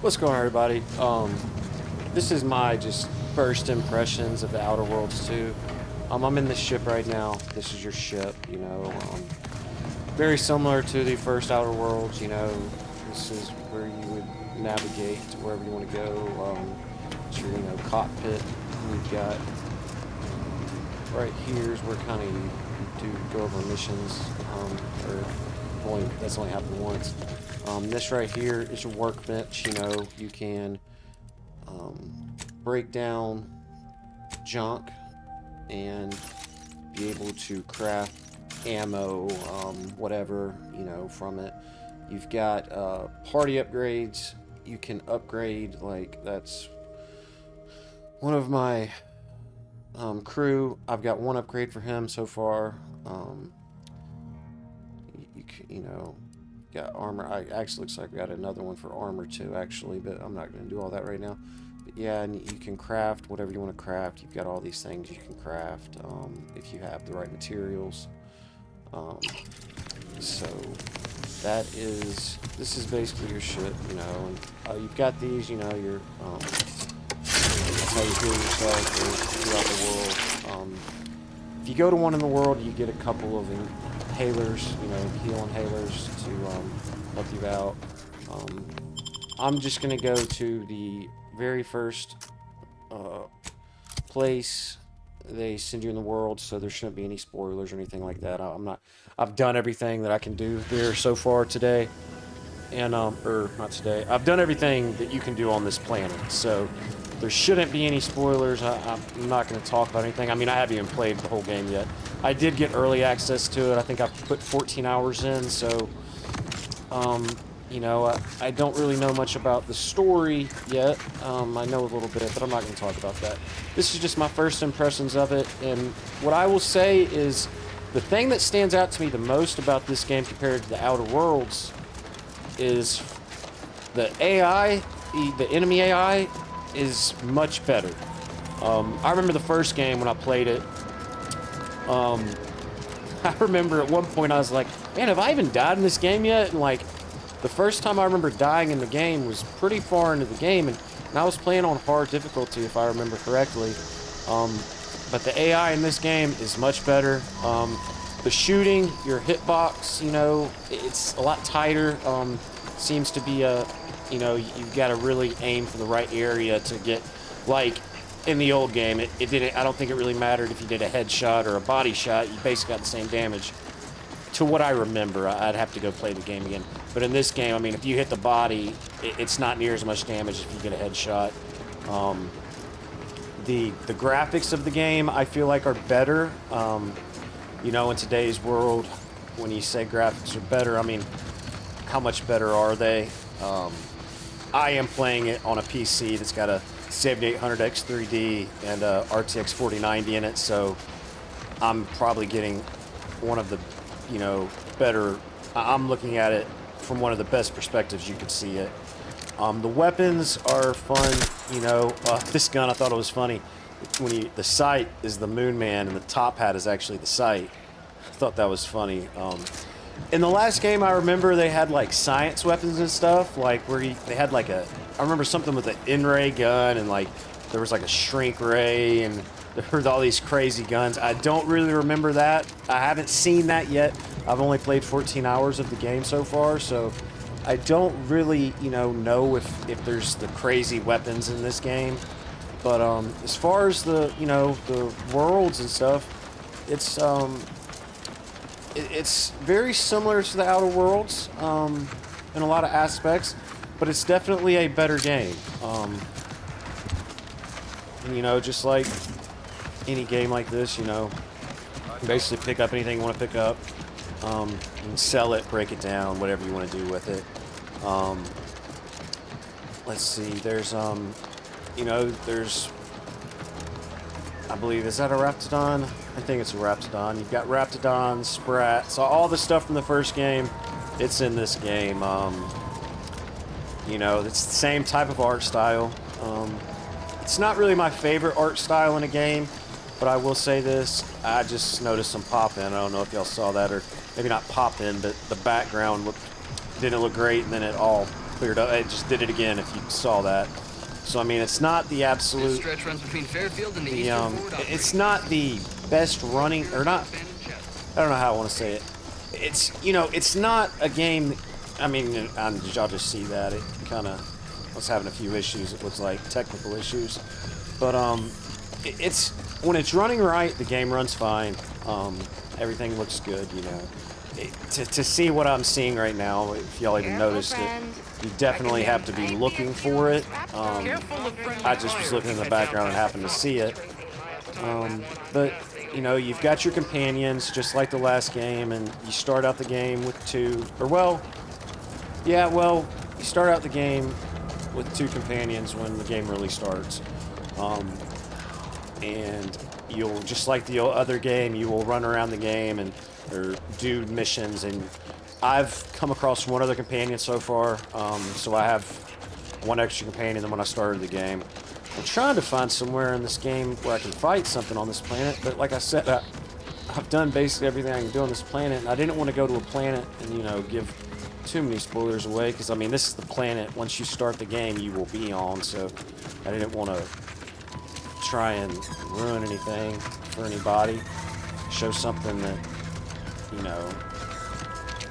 What's going on, everybody? This is my just first impressions of the Outer Worlds 2. I'm in this ship right now. This is your ship, very similar to the first Outer Worlds, This is where you would navigate to wherever you want to go. It's your, cockpit. We've got right here is where kind of you do go over missions, that's only happened once. This right here is your workbench. You can break down junk and be able to craft ammo, whatever, from it. You've got party upgrades. You can upgrade, that's one of my crew. I've got one upgrade for him so far. Got armor. I actually looks like we got another one for armor too, actually, but I'm not going to do all that right now. But yeah, and you can craft whatever you want to craft. You've got all these things you can craft if you have the right materials. So this is basically your ship, and you've got these, your that's how you heal yourself throughout the world. If you go to one in the world, you get a couple of inhalers, heal inhalers to help you out. I'm just gonna go to the very first place they send you in the world, so there shouldn't be any spoilers or anything like that. I've done everything that I can do there so far today, and or not today. I've done everything that you can do on this planet, so there shouldn't be any spoilers. I'm not going to talk about anything. I mean, I haven't even played the whole game yet. I did get early access to it. I think I've put 14 hours in, so I don't really know much about the story yet. I know a little bit, but I'm not going to talk about that. This is just my first impressions of it, and what I will say is the thing that stands out to me the most about this game compared to the Outer Worlds is the AI, the enemy AI is much better. I remember the first game when I played it. I remember at one point I was like, man, have I even died in this game yet? And the first time I remember dying in the game was pretty far into the game, and I was playing on hard difficulty if I remember correctly. But the AI in this game is much better. The shooting, your hitbox, it's a lot tighter. Seems to be you've got to really aim for the right area to get, in the old game, it didn't, I don't think it really mattered if you did a headshot or a body shot. You basically got the same damage. To what I remember, I'd have to go play the game again. But in this game, I mean, if you hit the body, it's not near as much damage if you get a headshot. The graphics of the game, I feel like, are better. In today's world, when you say graphics are better, I mean, how much better are they? I am playing it on a PC that's got a 7800X 3D and a RTX 4090 in it, so I'm probably getting one of the, better. I'm looking at it from one of the best perspectives you could see it. The weapons are fun, this gun, I thought it was funny. The sight is the Moon Man and the top hat is actually the sight. I thought that was funny. In the last game, I remember they had science weapons and stuff, where they had I remember something with an in-ray gun, and there was a shrink ray, and there were all these crazy guns. I don't really remember that. I haven't seen that yet. I've only played 14 hours of the game so far, so I don't really, know if there's the crazy weapons in this game. But as far as the worlds and stuff, it's very similar to the Outer Worlds in a lot of aspects, but it's definitely a better game. Just like any game like this, you can basically pick up anything you want to pick up, and sell it, break it down, whatever you want to do with it. Let's see, there's, I believe, is that a Raptidon? I think it's a Raptidon. You've got Raptidon, Sprat, so all the stuff from the first game, it's in this game. It's the same type of art style. It's not really my favorite art style in a game, but I will say this, I just noticed some pop-in. I don't know if y'all saw that, or maybe not pop-in, but the background didn't look great, and then it all cleared up. It just did it again. If you saw that. So I mean, it's not the absolute. This stretch runs between Fairfield and the Eastern Forward It's not the best running, or not. I don't know how I want to say it. It's, you know, it's not a game. I mean, y'all just see that it kind of was having a few issues. It looks like technical issues, but it's when it's running right, the game runs fine. Everything looks good, you know. To see what I'm seeing right now, if y'all even noticed it, you definitely have to be looking for it. I just was looking in the background and happened to see it. But, you know, you've got your companions, just like the last game, and you start out the game with two, or well, yeah, well, you start out the game with two companions when the game really starts. And you'll, just like the other game, you will run around the game and or do missions, and I've come across one other companion so far, so I have one extra companion than when I started the game. I'm trying to find somewhere in this game where I can fight something on this planet, but like I said, I've done basically everything I can do on this planet, and I didn't want to go to a planet and, you know, give too many spoilers away, because I mean, this is the planet once you start the game you will be on, so I didn't want to try and ruin anything for anybody, show something that, you know,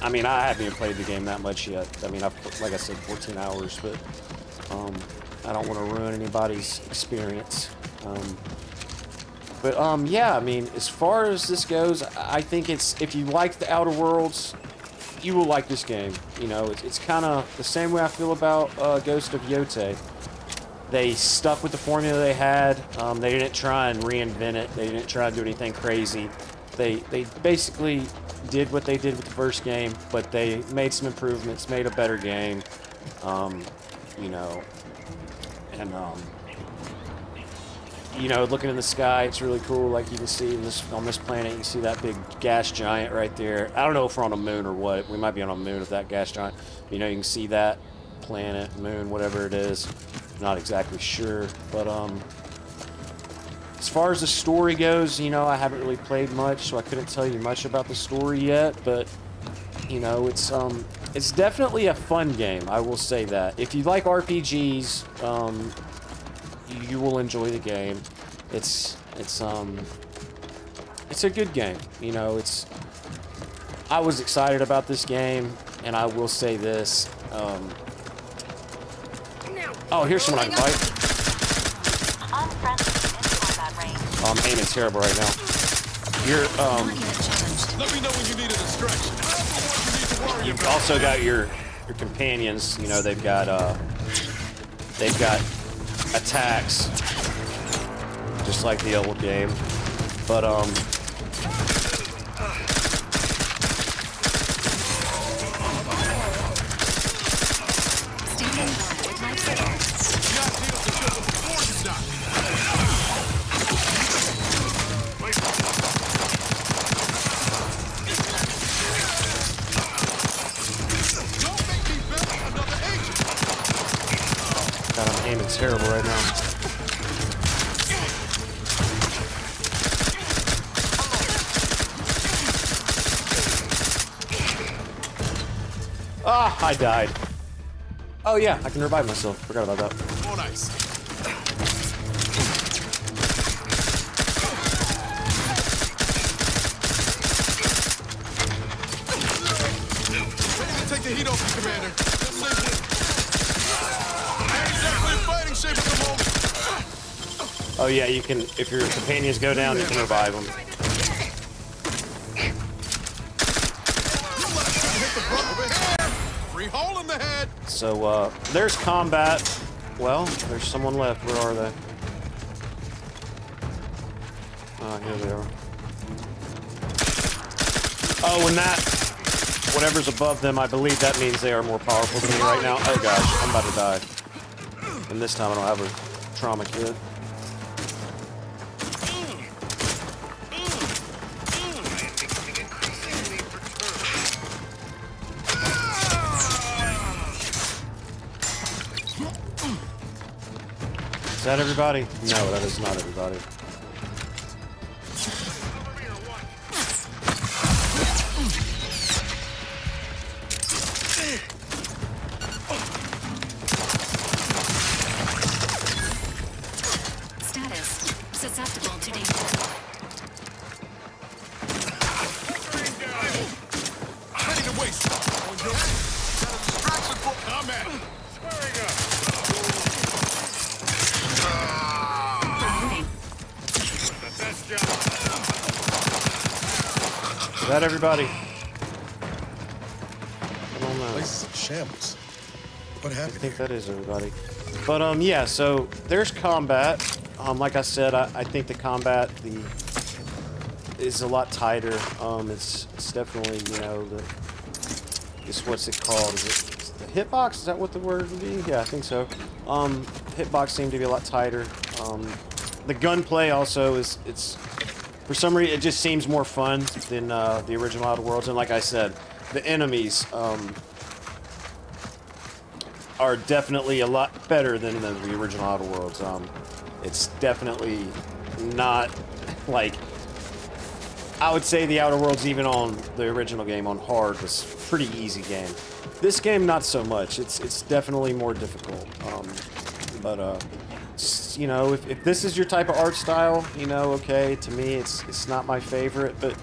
I mean, I haven't even played the game that much yet. I mean, I've, like I said, 14 hours, but I don't want to ruin anybody's experience. Yeah, I mean, as far as this goes, I think it's, if you like the Outer Worlds, you will like this game. You know, it's kind of the same way I feel about Ghost of Yotei. They stuck with the formula they had. They didn't try and reinvent it. They didn't try to do anything crazy. They basically did what they did with the first game, but they made some improvements, made a better game. You know, and you know, looking in the sky, it's really cool. Like you can see on this planet, you can see that big gas giant right there. I don't know if we're on a moon or what. We might be on a moon of that gas giant. You know, you can see that planet, moon, whatever it is. Not exactly sure, but as far as the story goes, you know, I haven't really played much, so I couldn't tell you much about the story yet, but you know, it's definitely a fun game, I will say that. If you like RPGs, you will enjoy the game. It's a good game, you know. I was excited about this game, and I will say this, oh, here's someone I can fight. I'm aiming terrible right now. You're, Let me know when you need a distraction. You've also got your companions, you know, they've got attacks, just like the old game, but, God, I'm aiming terrible right now. Ah, I died. Oh yeah, I can revive myself. Forgot about that. Oh, nice. Take the heat off you, Commander. Definitely in fighting shape at the moment. Oh yeah, you can, if your companions go down, you can revive them. Free hole in the head. So, there's combat. Well, there's someone left. Where are they? Oh, here they are. Oh, and that, whatever's above them, I believe that means they are more powerful than me right now. Oh gosh, I'm about to die. And this time I don't have a trauma kit. Is that everybody? No, that is not everybody. susceptible to danger. Ready to waste. Got a distraction for combat. Squaring up. Reloading. The best job. Is that everybody? I don't know. Place is in shambles. What I happened think here? that is everybody. But yeah, so there's combat. Like I said, I think the combat is a lot tighter. It's definitely, you know, what's it called? Is it the hitbox? Is that what the word would be? Yeah, I think so. Hitbox seemed to be a lot tighter. The gunplay also it's for some reason it just seems more fun than the original Outer Worlds. And like I said, the enemies are definitely a lot better than the original Outer Worlds. It's definitely not like, I would say the Outer Worlds, even on the original game on hard, was a pretty easy game. This game, not so much. It's definitely more difficult. You know, if this is your type of art style, you know, okay, to me it's not my favorite, but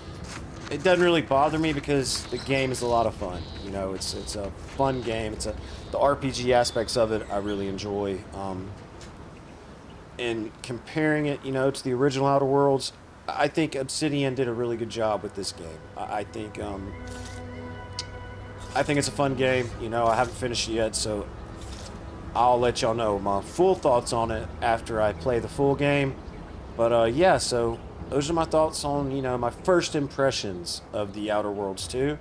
it doesn't really bother me because the game is a lot of fun. You know, it's a fun game. The RPG aspects of it I really enjoy. And comparing it, you know, to the original Outer Worlds, I think Obsidian did a really good job with this game. I think it's a fun game. You know, I haven't finished it yet, so I'll let y'all know my full thoughts on it after I play the full game. But yeah, so those are my thoughts on, you know, my first impressions of the Outer Worlds 2.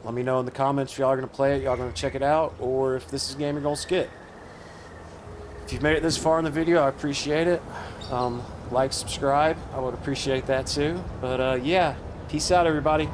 Let me know in the comments if y'all are going to play it, y'all going to check it out, or if this is a game you're going to skip. If you've made it this far in the video, I appreciate it. Like, subscribe, I would appreciate that too. But yeah, peace out everybody.